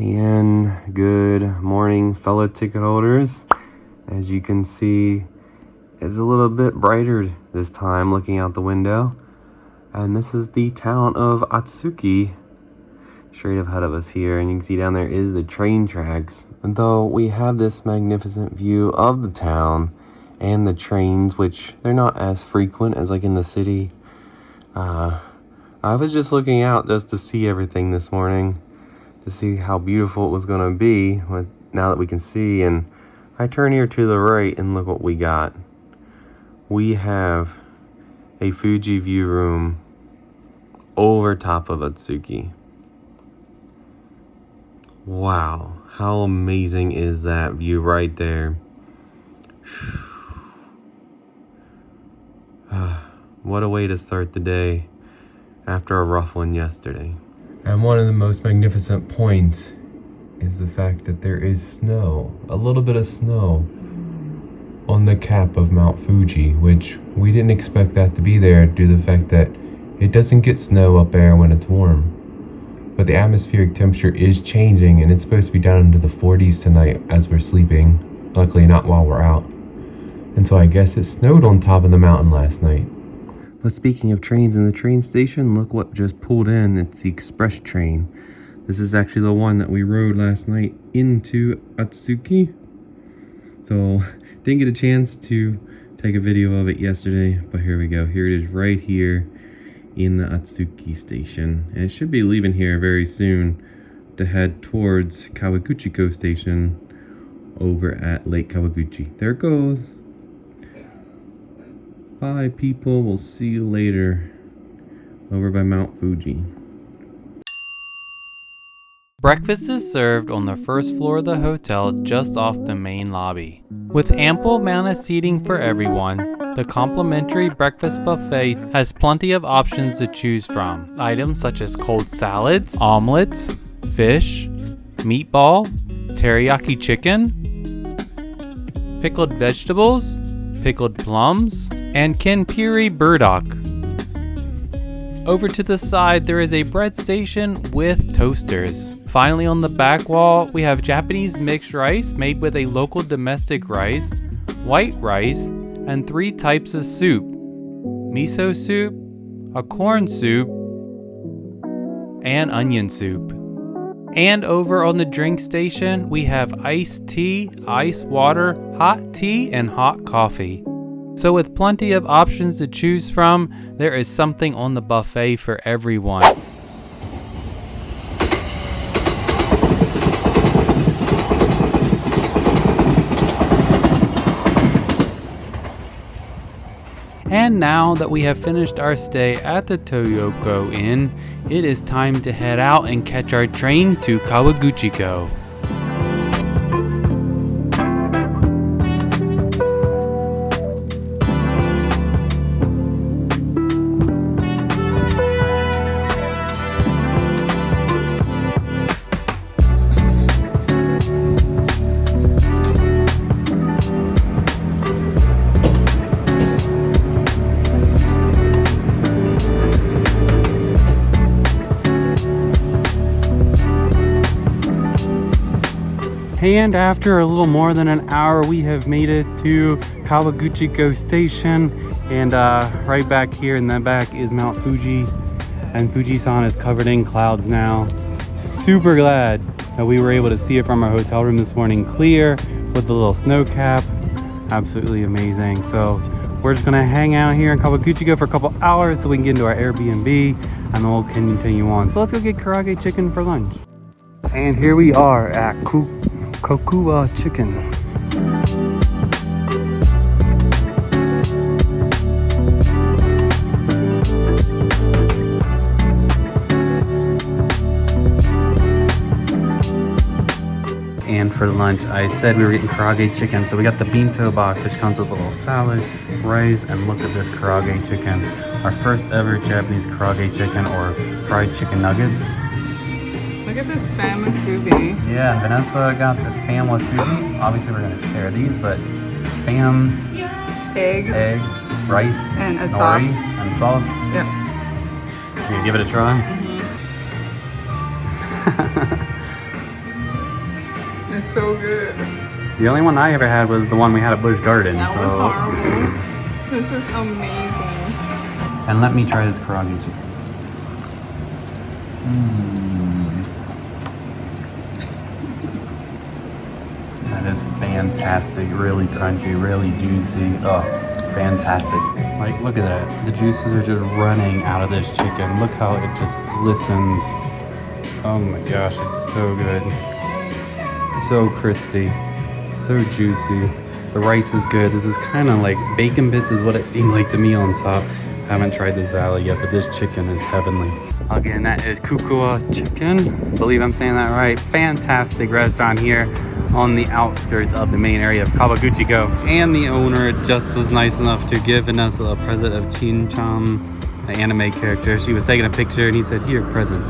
And good morning, fellow ticket holders. As you can see, it's a little bit brighter this time looking out the window. And this is the town of Otsuki, straight ahead of us here. And you can see down there is the train tracks. And though we have this magnificent view of the town and the trains, which they're not as frequent as like in the city, I was just looking out just to see everything this morning, to see how beautiful it was going to be now that we can see. And I turn here to the right and look what we got. We have a Fuji view room over top of Otsuki. Wow, how amazing is that view right there? What a way to start the day after a rough one yesterday. And one of the most magnificent points is the fact that there is snow, a little bit of snow on the cap of Mount Fuji, which we didn't expect that to be there due to the fact that it doesn't get snow up there when it's warm. But the atmospheric temperature is changing and it's supposed to be down into the 40s tonight as we're sleeping. Luckily not while we're out. And so I guess it snowed on top of the mountain last night. But speaking of trains in the train station, look what just pulled in. It's the express train. This is actually the one that we rode last night into Otsuki. So didn't get a chance to take a video of it yesterday, but here we go. Here it is right here in the Otsuki Station. And it should be leaving here very soon to head towards Kawaguchiko Station over at Lake Kawaguchi. There it goes. Bye, people. We'll see you later over by Mount Fuji. Breakfast is served on the first floor of the hotel just off the main lobby. With ample amount of seating for everyone, the complimentary breakfast buffet has plenty of options to choose from. Items such as cold salads, omelets, fish, meatball, teriyaki chicken, pickled vegetables, pickled plums, and kenpuri burdock. Over to the side, there is a bread station with toasters. Finally, on the back wall, we have Japanese mixed rice made with a local domestic rice, white rice, and 3 types of soup: miso soup, a corn soup, and onion soup. And over on the drink station, we have iced tea, ice water, hot tea, and hot coffee. So with plenty of options to choose from, there is something on the buffet for everyone. And now that we have finished our stay at the Toyoko Inn, it is time to head out and catch our train to Kawaguchiko. And after a little more than an hour, we have made it to Kawaguchiko Station. And right back here in the back is Mount Fuji. And Fujisan is covered in clouds now. Super glad that we were able to see it from our hotel room this morning clear with the little snow cap. Absolutely amazing. So we're just gonna hang out here in Kawaguchiko for a couple hours so we can get into our Airbnb and then we'll continue on. So let's go get karaage chicken for lunch. And here we are at KoKua chicken. And for lunch, I said we were getting karaage chicken, so we got the bento box, which comes with a little salad, rice, and look at this karaage chicken. Our first ever Japanese karaage chicken or fried chicken nuggets. Look at the spam musubi. Yeah, Vanessa got the spam musubi. Obviously we're gonna share these, but spam, egg, rice, and a nori, sauce. and sauce. Yep. You gonna give it a try? so good. The only one I ever had was the one we had at Busch Gardens. That was horrible. This is amazing. And let me try this karaage chicken. That is fantastic. Really crunchy, really juicy. Oh, fantastic. Like, look at that. The juices are just running out of this chicken. Look how it just glistens. Oh my gosh, it's so good. So crispy. So juicy. The rice is good. This is kind of like bacon bits is what it seemed like to me on top. I haven't tried the salad yet, but this chicken is heavenly. Again, that is KoKua chicken. I believe I'm saying that right. Fantastic restaurant here on the outskirts of the main area of Kawaguchiko. And the owner just was nice enough to give us a present of Chin-chan, an anime character. She was taking a picture and he said, here, present.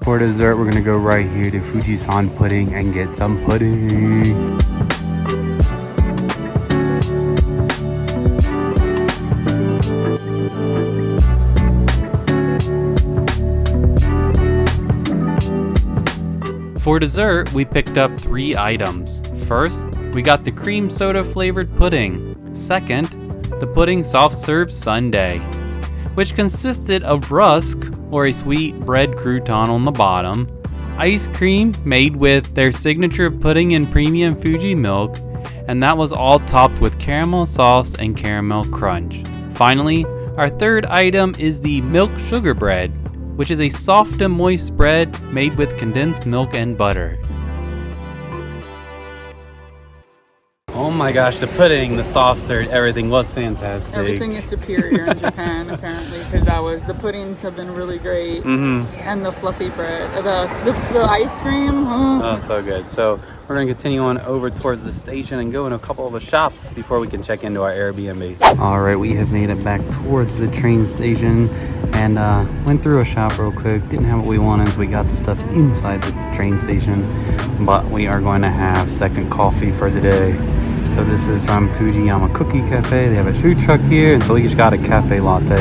For dessert, we're gonna go right here to Fujisan Pudding and get some pudding. For dessert, we picked up 3 items. First, we got the cream soda flavored pudding. Second, the pudding soft serve sundae, which consisted of rusk, or a sweet bread crouton on the bottom, ice cream made with their signature pudding and premium Fuji milk, and that was all topped with caramel sauce and caramel crunch. Finally, our third item is the milk sugar bread, which is a soft and moist bread made with condensed milk and butter. Oh my gosh, the pudding, the soft serve, everything was fantastic. Everything is superior in Japan, apparently, because the puddings have been really great, and the fluffy bread, the ice cream. Oh, so good. So we're gonna continue on over towards the station and go in a couple of the shops before we can check into our Airbnb. All right, we have made it back towards the train station and went through a shop real quick. Didn't have what we wanted, so we got the stuff inside the train station, but we are going to have second coffee for the day. So this is from Fujiyama Cookie Cafe. They have a food truck here, and so we just got a cafe latte.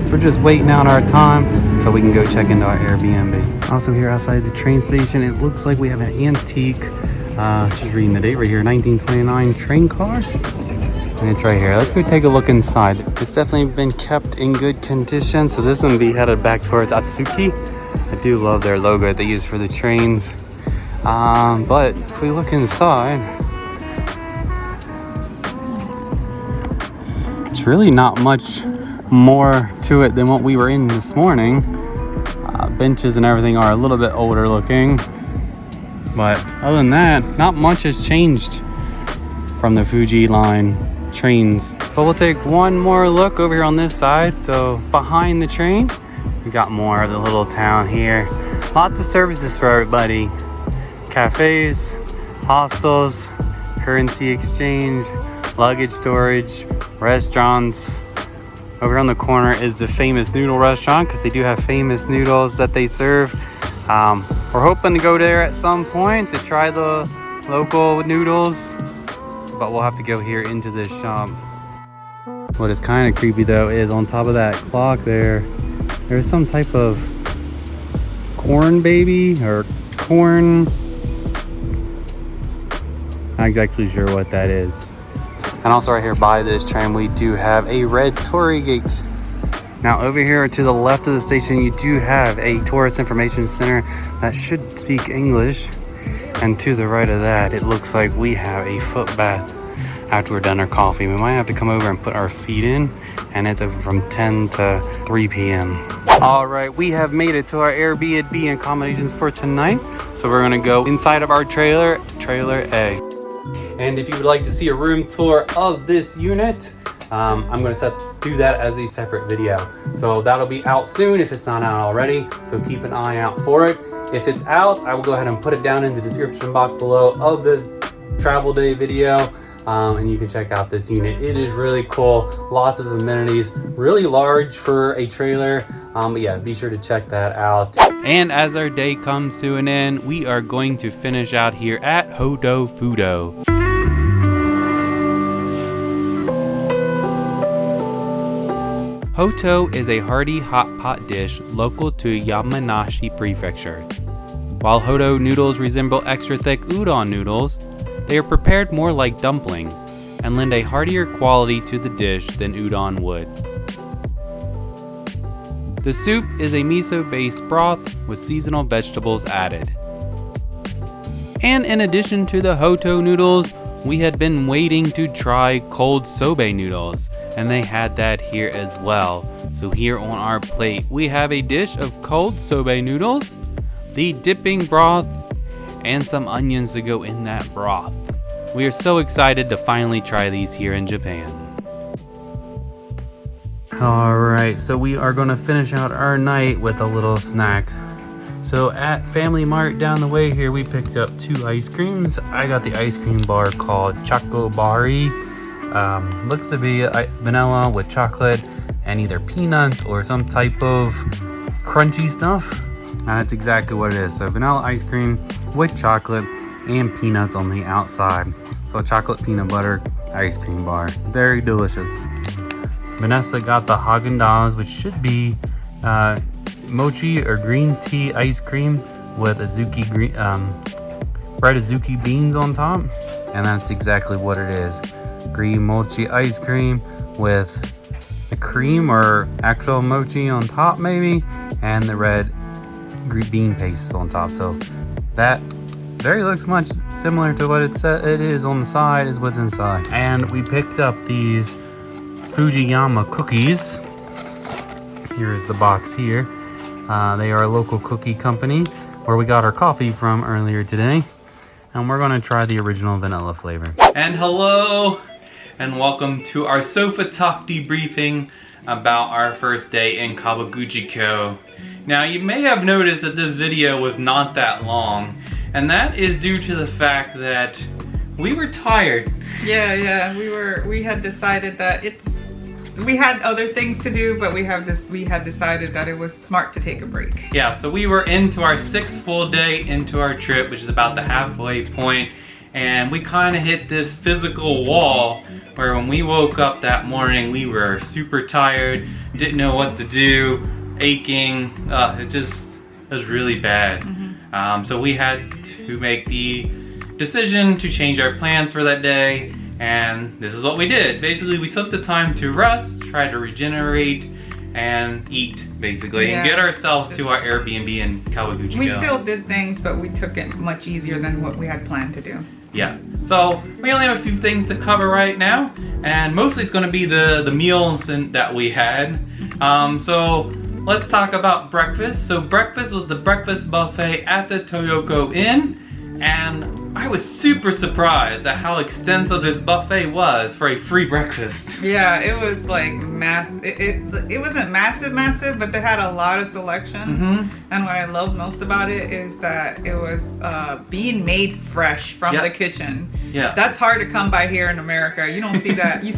So we're just waiting out our time so we can go check into our Airbnb. Also here outside the train station, it looks like we have an antique, just reading the date right here, 1929 train car. And it's right here. Let's go take a look inside. It's definitely been kept in good condition. So this one be headed back towards Otsuki. I do love their logo that they use for the trains. But if we look inside, it's really not much more to it than what we were in this morning. Benches and everything are a little bit older looking, but other than that, not much has changed from the Fuji line trains. But we'll take one more look over here on this side. So behind the train, we got more of the little town here. Lots of services for everybody. Cafes, hostels, currency exchange, luggage storage, restaurants. Over on the corner is the famous noodle restaurant, because they do have famous noodles that they serve. We're hoping to go there at some point to try the local noodles, but we'll have to go here into this shop. What is kind of creepy though is on top of that clock there's some type of corn baby or corn. Not exactly sure what that is. And also right here by this train, we do have a red torii gate. Now over here to the left of the station, you do have a tourist information center that should speak English. And to the right of that, it looks like we have a foot bath after we're done our coffee. We might have to come over and put our feet in, and it's open from 10 to 3 p.m. All right, we have made it to our Airbnb accommodations for tonight. So we're gonna go inside of our trailer A. And if you would like to see a room tour of this unit, I'm going to do that as a separate video. So that'll be out soon if it's not out already. So keep an eye out for it. If it's out, I will go ahead and put it down in the description box below of this travel day video. And you can check out this unit. It is really cool. Lots of amenities. Really large for a trailer. But yeah, be sure to check that out. And as our day comes to an end, we are going to finish out here at Hotou Fudo. Hotou is a hearty hot pot dish local to Yamanashi Prefecture. While Hoto noodles resemble extra thick udon noodles, they are prepared more like dumplings and lend a heartier quality to the dish than udon would. The soup is a miso-based broth with seasonal vegetables added. And in addition to the Hoto noodles, we had been waiting to try cold soba noodles, and they had that here as well. So here on our plate, we have a dish of cold soba noodles, the dipping broth, and some onions to go in that broth. We are so excited to finally try these here in Japan. Alright, so we are going to finish out our night with a little snack. So at Family Mart down the way here, we picked up 2 ice creams. I got the ice cream bar called Chocobari. Looks to be vanilla with chocolate and either peanuts or some type of crunchy stuff. And that's exactly what it is. So vanilla ice cream with chocolate and peanuts on the outside. So a chocolate peanut butter ice cream bar. Very delicious. Vanessa got the Haagen-Dazs, which should be mochi or green tea ice cream with azuki fried azuki beans on top, and that's exactly what it is. Green mochi ice cream with the cream or actual mochi on top maybe, and the red green bean paste on top. So that very looks much similar to what it is on the side is what's inside. And we picked up these Fujiyama cookies. Here's the box here. They are a local cookie company where we got our coffee from earlier today. And we're gonna try the original vanilla flavor. And hello, and welcome to our sofa talk debriefing about our first day in Kawaguchiko. Now you may have noticed that this video was not that long, and that is due to the fact that we were tired. Yeah, we had decided that we had other things to do, but we had decided that it was smart to take a break. Yeah, so we were into our 6th full day into our trip, which is about the halfway point, and we kind of hit this physical wall where when we woke up that morning, we were super tired, didn't know what to do, aching. It was really bad. So we had to make the decision to change our plans for that day. And this is what we did. Basically, we took the time to rest, try to regenerate, and eat, basically, and get ourselves to our Airbnb in Kawaguchi. We still did things, but we took it much easier than what we had planned to do. Yeah. So we only have a few things to cover right now, and mostly it's going to be the meals that we had. So let's talk about breakfast. So breakfast was the breakfast buffet at the Toyoko Inn, and I was super surprised at how extensive this buffet was for a free breakfast. Yeah, it was like massive. It wasn't massive, but they had a lot of selection. And what I loved most about it is that it was being made fresh from the kitchen. Yeah, that's hard to come by here in America. You don't see that. You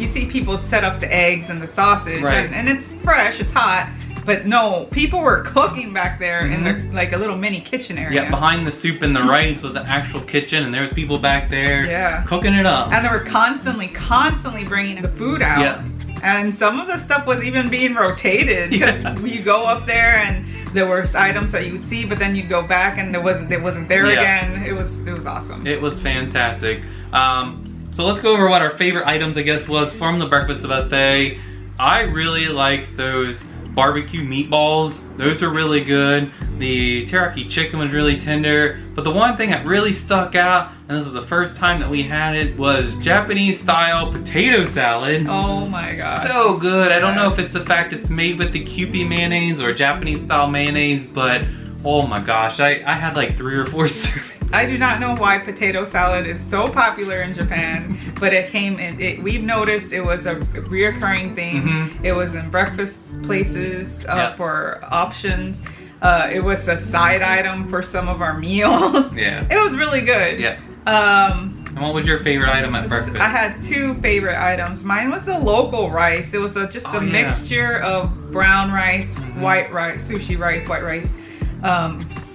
see people set up the eggs and the sausage, and it's fresh, it's hot. But no, people were cooking back there in like a little mini kitchen area. Yeah, behind the soup and the rice was an actual kitchen, and there was people back there cooking it up. And they were constantly bringing the food out. Yeah. And some of the stuff was even being rotated because you go up there and there were items that you would see, but then you'd go back and it wasn't there again. It was awesome. It was fantastic. So let's go over what our favorite items, I guess, was from the breakfast buffet. I really liked those barbecue meatballs. Those are really good. The teriyaki chicken was really tender. But the one thing that really stuck out, and this is the first time that we had it, was Japanese style potato salad. Oh my god. So good. I don't know if it's the fact it's made with the Kewpie mayonnaise or Japanese style mayonnaise, but oh my gosh, I had like 3 or 4 servings. I do not know why potato salad is so popular in Japan, but it came in, we've noticed it was a reoccurring thing. It was in breakfast places for options. It was a side item for some of our meals. Yeah. It was really good. Yeah. And what was your favorite item at breakfast? I had 2 favorite items. Mine was the local rice. It was just a mixture of brown rice, white rice, sushi rice, white rice,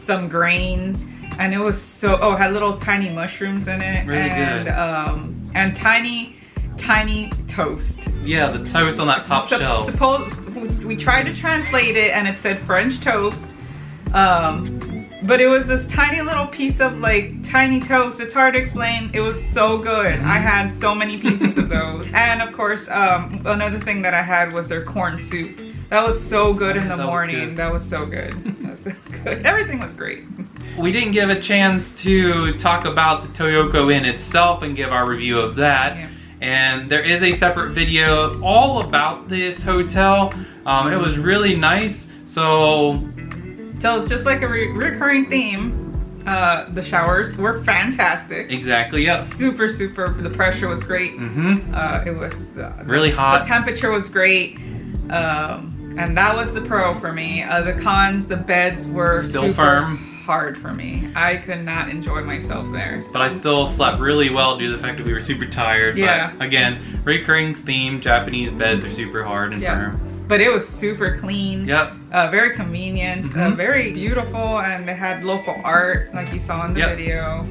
some grains. And it was it had little tiny mushrooms in it. Really good. And tiny toast. Yeah, the toast on that top shelf. We tried to translate it and it said French toast. but it was this tiny little piece of like tiny toast. It's hard to explain. It was so good. I had so many pieces of those. And of course, another thing that I had was their corn soup. That was so good in the morning. That was so good. That was so good. Everything was great. We didn't give a chance to talk about the Toyoko Inn itself and give our review of that. Yeah. And there is a separate video all about this hotel. It was really nice. So just like a recurring theme, the showers were fantastic. Exactly, yep. Super. The pressure was great. It was really hot. The temperature was great. And that was the pro for me. The cons, the beds were still super firm. Hard for me. I could not enjoy myself there. So. But I still slept really well due to the fact that we were super tired. Yeah. But again, recurring theme, Japanese beds are super hard and firm. But it was super clean. Yep. Very convenient. Very beautiful, and they had local art like you saw in the video.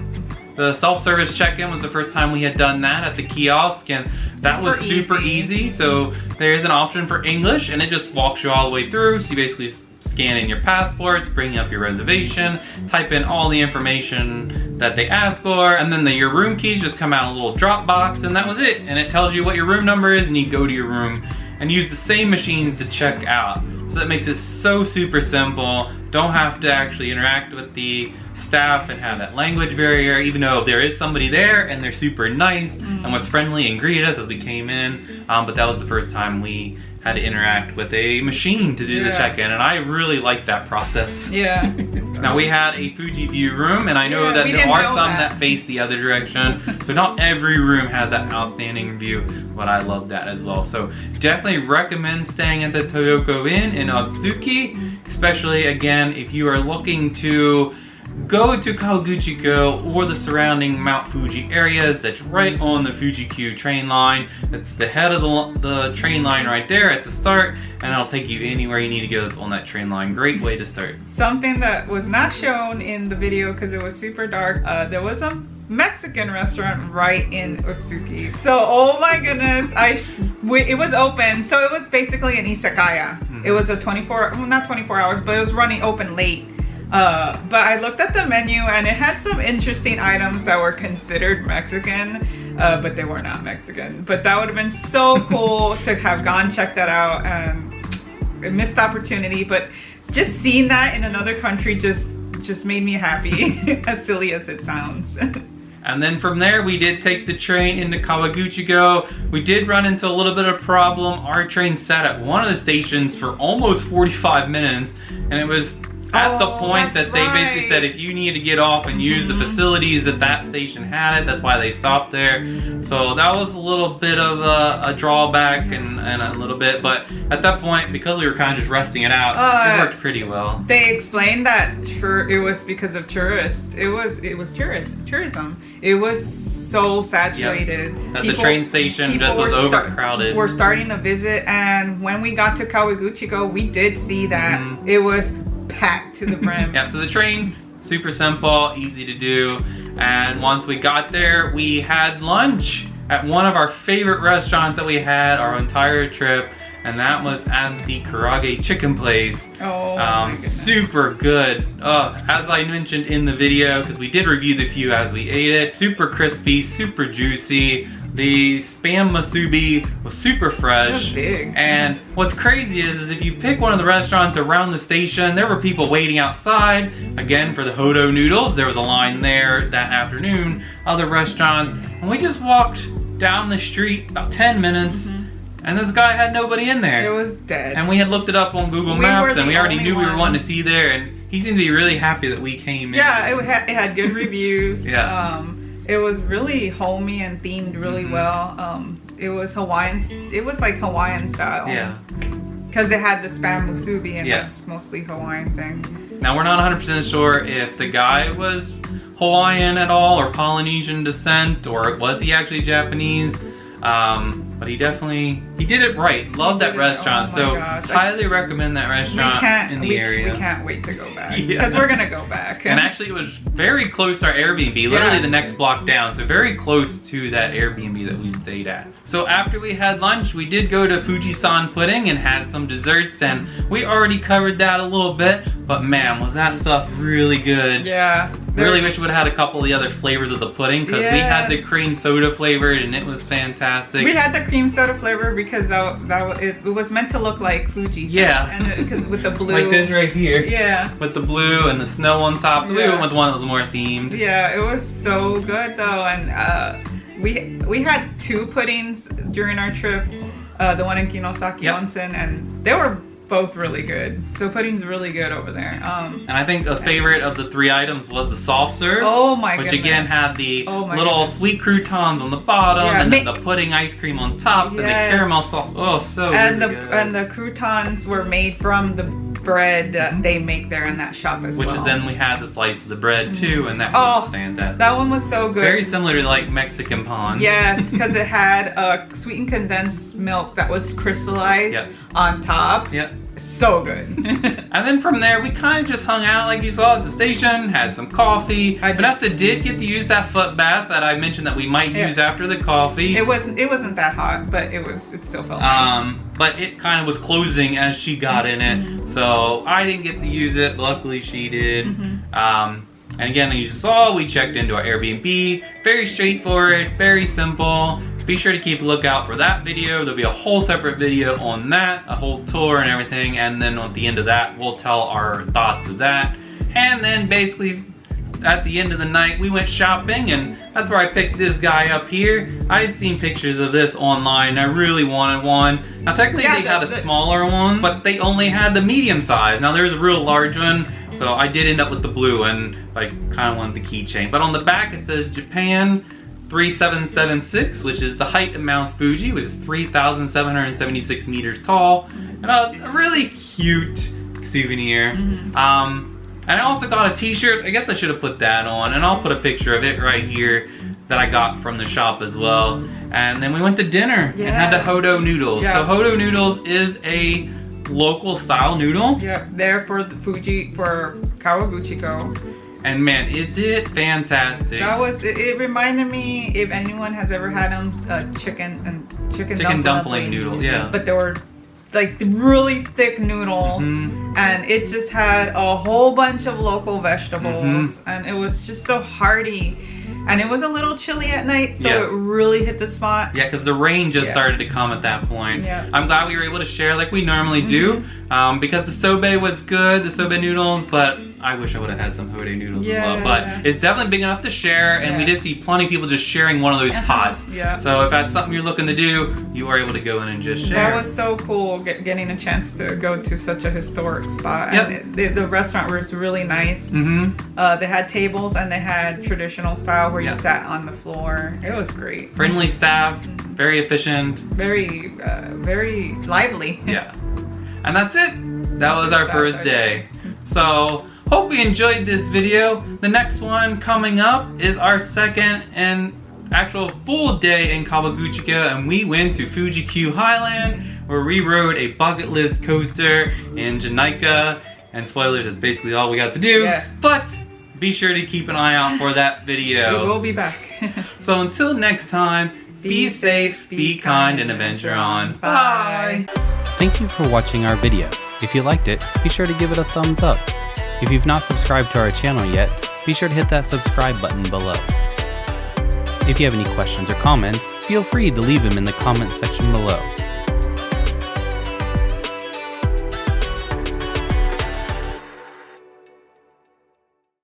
The self-service check-in was the first time we had done that at the kiosk, and that was super easy. So there is an option for English, and it just walks you all the way through. So you basically scan in your passports, bring up your reservation, type in all the information that they ask for, and then your room keys just come out in a little drop box, and that was it. And it tells you what your room number is, and you go to your room and use the same machines to check out. So that makes it so super simple. Don't have to actually interact with the staff and have that language barrier, even though there is somebody there and they're super nice and was friendly and greeted us as we came in. But that was the first time we had to interact with a machine to do the check-in, and I really liked that process. Yeah. Now we had a Fuji view room, and I know that there are some that face the other direction, so not every room has that outstanding view, but I love that as well. So definitely recommend staying at the Toyoko Inn in Otsuki, especially again if you are looking to go to Kawaguchiko or the surrounding Mount Fuji areas. That's right on the Fuji-Q train line. That's the head of the train line right there at the start, and it'll take you anywhere you need to go that's on that train line. Great way to start. Something that was not shown in the video because it was super dark, there was a Mexican restaurant right in Otsuki. So, oh my goodness, it was open. So it was basically an izakaya. It was a not 24 hours, but it was running open late. But I looked at the menu and it had some interesting items that were considered Mexican, but they were not Mexican. But that would have been so cool to have gone check that out, and a missed opportunity. But just seeing that in another country just made me happy, as silly as it sounds. And then from there, we did take the train into Kawaguchiko. We did run into a little bit of problem. Our train sat at one of the stations for almost 45 minutes, and it was at the point that they basically said if you needed to get off and use the facilities that station had it, that's why they stopped there. So that was a little bit of a drawback and a little bit, but at that point, because we were kind of just resting it out, it worked pretty well. They explained that it was because of tourists. It was tourism. It was so saturated. Yep. At the train station just was overcrowded. We're starting to visit, and when we got to Kawaguchiko, we did see that it was packed to the brim. Yeah, so the train, super simple, easy to do. And once we got there, we had lunch at one of our favorite restaurants that we had our entire trip, and that was at the karaage chicken place. Oh, my goodness. Super good. As I mentioned in the video, because we did review the few as we ate it, super crispy, super juicy. The spam musubi was super fresh. Big. And what's crazy is if you pick one of the restaurants around the station, there were people waiting outside, again, for the Hoto Noodles. There was a line there that afternoon, other restaurants, and we just walked down the street about 10 minutes, and this guy had nobody in there. It was dead. And we had looked it up on Google Maps, and we already knew we were wanting to see there, and he seemed to be really happy that we came in. Yeah, it had good reviews. Yeah. It was really homey and themed really well. It was Hawaiian. It was like Hawaiian style. Yeah. Because they had the spam musubi, and that's mostly Hawaiian thing. Now we're not 100% sure if the guy was Hawaiian at all or Polynesian descent, or was he actually Japanese. But he definitely He did it right. Love that restaurant. Oh my So gosh. highly recommend that restaurant in the area. We can't wait to go back Yeah. because we're gonna go back. And actually, it was very close to our Airbnb, literally the next block down. So very close to that Airbnb that we stayed at. So after we had lunch, we did go to Fujisan Pudding and had some desserts, and we already covered that a little bit. But man, was that stuff really good. Yeah. Really wish we would have had a couple of the other flavors of the pudding, because we had the cream soda flavored and it was fantastic. We had the cream soda flavor because it was meant to look like Fuji. Yeah. And because with the blue. Like this right here. Yeah. With the blue and the snow on top. So we went with one that was more themed. Yeah, it was so good though, and we had 2 puddings during our trip. The one in Kinosaki Onsen, and they were both really good. So pudding's really good over there. And I think a favorite of the 3 items was the soft serve. Oh my Which goodness. again had the little sweet croutons on the bottom, and then the pudding ice cream on top, and the caramel sauce. Oh, so and really good. And the croutons were made from the bread that they make there in that shop as well. Which is then we had the slice of the bread too, and that was fantastic. That one was so good. Very similar to like Mexican pan. Yes, because it had sweetened condensed milk that was crystallized on top. Yep. So good. And then from there, we kind of just hung out like you saw at the station, had some coffee. Vanessa did get to use that foot bath that I mentioned that we might use after the coffee. It wasn't that hot, but it still felt nice. But it kind of was closing as she got in it, so I didn't get to use it. Luckily, she did. And again, as you saw, we checked into our Airbnb. Very straightforward, very simple. Be sure to keep a lookout for that video. There'll be a whole separate video on that, a whole tour and everything, and then at the end of that, we'll tell our thoughts of that. And then basically, at the end of the night, we went shopping, and that's where I picked this guy up here. I had seen pictures of this online, and I really wanted one. Now technically they got a smaller one, but they only had the medium size. Now there's a real large one, so I did end up with the blue one. I kind of wanted the keychain. But on the back it says Japan 3776, which is the height of Mount Fuji, which is 3,776 meters tall, and a really cute souvenir. And I also got a t-shirt. I guess I should have put that on, and I'll put a picture of it right here that I got from the shop as well. And then we went to dinner and had the Hoto Noodles. So Hoto Noodles is a local style noodle. Yeah, there for Kawaguchiko. And man, is it fantastic. That was, it reminded me, if anyone has ever had them, chicken dumpling noodles, But they were like really thick noodles, and it just had a whole bunch of local vegetables, and it was just so hearty. And it was a little chilly at night, so it really hit the spot. Yeah, because the rain just started to come at that point. Yeah. I'm glad we were able to share like we normally do, because the sobe was good, the sobe noodles, but I wish I would have had some Hotou noodles as well. But it's definitely big enough to share, and we did see plenty of people just sharing one of those pots. So if that's something you're looking to do, you are able to go in and just share. That was so cool, getting a chance to go to such a historic spot. And the restaurant was really nice. They had tables, and they had traditional style where you sat on the floor. It was great. Friendly staff, very efficient. Very lively. Yeah. And that's it. That was our first day. So, hope you enjoyed this video. The next one coming up is our second and actual full day in Kawaguchiko, and we went to Fuji Q Highland, where we rode a bucket list coaster in Janaika. And spoilers, that's basically all we got to do. But be sure to keep an eye out for that video. We will be back. So until next time, be safe, be kind, and adventure on. Bye! Thank you for watching our video. If you liked it, be sure to give it a thumbs up. If you've not subscribed to our channel yet, be sure to hit that subscribe button below. If you have any questions or comments, feel free to leave them in the comments section below.